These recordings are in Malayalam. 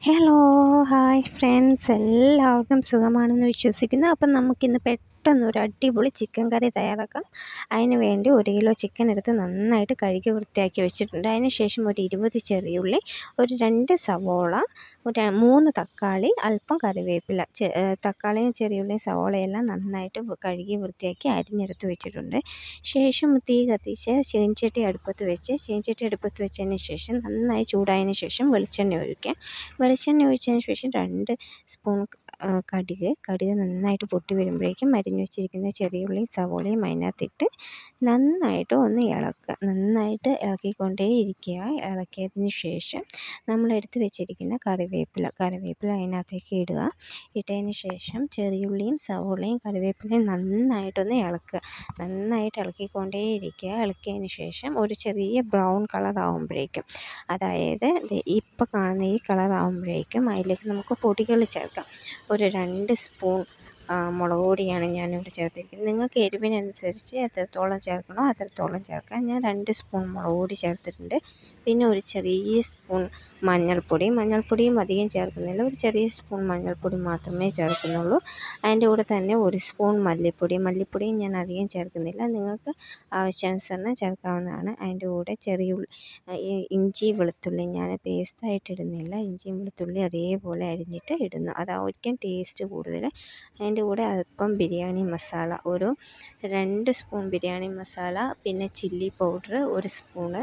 ഹലോ, ഹായ് ഫ്രണ്ട്സ്, എല്ലാവർക്കും സുഖമാണെന്ന് വിശ്വസിക്കുന്നു. അപ്പം നമുക്കിന്ന് പെട്ടെന്നൊരു അടിപൊളി ചിക്കൻ കറി തയ്യാറാക്കാം. അതിന് വേണ്ടി 1 കിലോ ചിക്കൻ എടുത്ത് നന്നായിട്ട് കഴുകി വൃത്തിയാക്കി വെച്ചിട്ടുണ്ട്. അതിന് ശേഷം ഒരു 20 ചെറിയുള്ളി, ഒരു 2 സവോള, ഒരു 3 തക്കാളി, അല്പം കറിവേപ്പില. തക്കാളിയും ചെറിയുള്ളിയും സവോളയെല്ലാം നന്നായിട്ട് കഴുകി വൃത്തിയാക്കി അരിഞ്ഞെടുത്ത് വെച്ചിട്ടുണ്ട്. ശേഷം തീ കത്തിച്ച് ചീനച്ചട്ടി അടുപ്പത്ത് വെച്ചതിന് ശേഷം നന്നായി ചൂടായതിന് ശേഷം വെളിച്ചെണ്ണ ഒഴിച്ചതിന് ശേഷം 2 സ്പൂൺ കടുക് നന്നായിട്ട് പൊട്ടി വരുമ്പോഴേക്കും അരിഞ്ഞു വെച്ചിരിക്കുന്ന ചെറിയുള്ളിയും സവോളയും അതിനകത്തിട്ട് നന്നായിട്ട് ഒന്ന് നന്നായിട്ട് ഇളക്കിക്കൊണ്ടേയിരിക്കുക. ഇളക്കിയതിന് ശേഷം നമ്മൾ എടുത്ത് വെച്ചിരിക്കുന്ന കറിവേപ്പില അതിനകത്തേക്ക് ഇടുക. ഇട്ടതിന് ശേഷം ചെറിയുള്ളിയും സവോളയും കറിവേപ്പിലയും നന്നായിട്ടൊന്ന് നന്നായിട്ട് ഇളക്കിക്കൊണ്ടേയിരിക്കുക. ഇളക്കിയതിന് ശേഷം ഒരു ചെറിയ ബ്രൗൺ കളർ ആകുമ്പോഴേക്കും, അതായത് ഇപ്പോൾ കാണുന്ന ഈ കളർ ആകുമ്പോഴേക്കും അതിലേക്ക് നമുക്ക് പൊടികൾ ചേർക്കാം. ഒരു 2 സ്പൂൺ മുളക് പൊടിയാണ് ഞാനിവിടെ ചേർത്തിരിക്കുന്നത്. നിങ്ങൾക്ക് എരിവിനനുസരിച്ച് എത്രത്തോളം ചേർക്കണോ അത്രത്തോളം ചേർക്കാം. ഞാൻ 2 സ്പൂൺ മുളക് പൊടി ചേർത്തിട്ടുണ്ട്. പിന്നെ ഒരു ചെറിയ സ്പൂൺ മഞ്ഞൾപ്പൊടിയും അധികം ചേർക്കുന്നില്ല, ഒരു ചെറിയ സ്പൂൺ മഞ്ഞൾപ്പൊടി മാത്രമേ ചേർക്കുന്നുള്ളൂ. അതിൻ്റെ കൂടെ തന്നെ 1 സ്പൂൺ മല്ലിപ്പൊടിയും ഞാൻ അധികം ചേർക്കുന്നില്ല, നിങ്ങൾക്ക് ആവശ്യാനുസരണം ചേർക്കാവുന്നതാണ്. അതിൻ്റെ കൂടെ ഇഞ്ചി വെളുത്തുള്ളി ഞാൻ പേസ്റ്റായിട്ട് ഇടുന്നില്ല, ഇഞ്ചിയും വെളുത്തുള്ളി അതേപോലെ അരിഞ്ഞിട്ട് ഇടുന്നു, അതായിരിക്കും ടേസ്റ്റ് കൂടുതൽ. അതിൻ്റെ കൂടെ അല്പം ബിരിയാണി മസാല, ഒരു 2 സ്പൂൺ ബിരിയാണി മസാല, പിന്നെ ചില്ലി പൗഡർ 1 സ്പൂണ്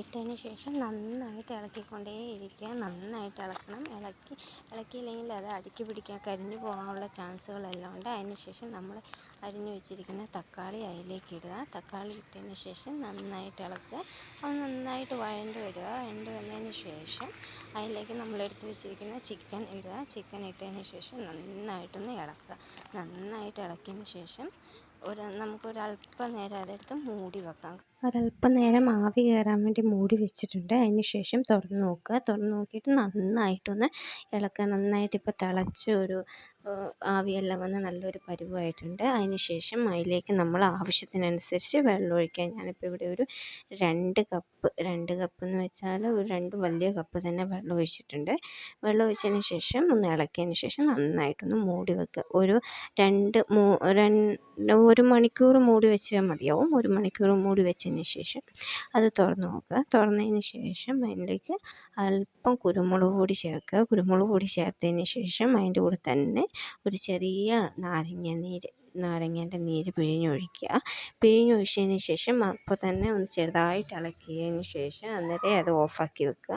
ഇട്ടതിന് ശേഷം നന്നായിട്ട് ഇളക്കിക്കൊണ്ടേയിരിക്കുക. നന്നായിട്ട് ഇളക്കണം. ഇളക്കിയില്ലെങ്കിൽ അത് അടുക്കി പിടിക്കാൻ കരിഞ്ഞു പോകാനുള്ള ചാൻസുകളെല്ലാം ഉണ്ട്. അതിന് ശേഷം നമ്മൾ അരിഞ്ഞു വെച്ചിരിക്കുന്ന തക്കാളി അതിലേക്ക് ഇടുക. തക്കാളി ഇട്ടതിന് ശേഷം നന്നായിട്ട് ഇളക്കുക. അത് നന്നായിട്ട് വഴണ്ട് വന്നതിന് ശേഷം അതിലേക്ക് നമ്മൾ എടുത്ത് വെച്ചിരിക്കുന്ന ചിക്കൻ ഇടുക. ചിക്കൻ ഇട്ടതിന് ശേഷം നന്നായിട്ടൊന്ന് ഇളക്കുക. നന്നായിട്ട് ഇളക്കിയതിന് ശേഷം നമുക്കൊരല്പം നേരം അതെടുത്ത് മൂടി വെക്കാം. ഒരല്പം നേരം ആവി കയറാൻ വേണ്ടി മൂടി വെച്ചിട്ടുണ്ട്. അതിന് ശേഷം തുറന്ന് നോക്കിയിട്ട് നന്നായിട്ടൊന്ന് ഇളക്കുക. നന്നായിട്ട് ഇപ്പോൾ തിളച്ച് ഒരു ആവിയെല്ലാം വന്ന് നല്ലൊരു പരുവായിട്ടുണ്ട്. അതിന് ശേഷം അതിലേക്ക് നമ്മൾ ആവശ്യത്തിനനുസരിച്ച് വെള്ളം ഒഴിക്കുക. ഞാനിപ്പോൾ ഇവിടെ ഒരു 2 കപ്പ് എന്ന് വെച്ചാൽ ഒരു 2 വലിയ കപ്പ് തന്നെ വെള്ളം ഒഴിച്ചിട്ടുണ്ട്. വെള്ളം ഒഴിച്ചതിന് ശേഷം ഒന്ന് ഇളക്കിയതിന് ശേഷം നന്നായിട്ടൊന്ന് മൂടി വെക്കുക. ഒരു 1 മണിക്കൂർ മൂടി വെച്ചാൽ മതിയാവും. 1 മണിക്കൂർ മൂടി വെച്ചതിന് ശേഷം അത് തുറന്ന് നോക്കുക. തുറന്നതിന് ശേഷം അതിലേക്ക് അല്പം കുരുമുളക് പൊടി ചേർക്കുക. കുരുമുളക് പൊടി ചേർത്തതിന് ശേഷം അതിൻ്റെ കൂടെ തന്നെ ഒരു ചെറിയ നാരങ്ങേൻ്റെ നീര് പിഴിഞ്ഞൊഴിച്ചതിന് ശേഷം അപ്പോൾ തന്നെ ഒന്ന് ചെറുതായിട്ട് ഇളക്കിയതിന് ശേഷം അന്നേരം അത് ഓഫാക്കി വെക്കുക.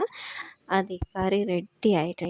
അത് കറി റെഡി ആയിട്ട്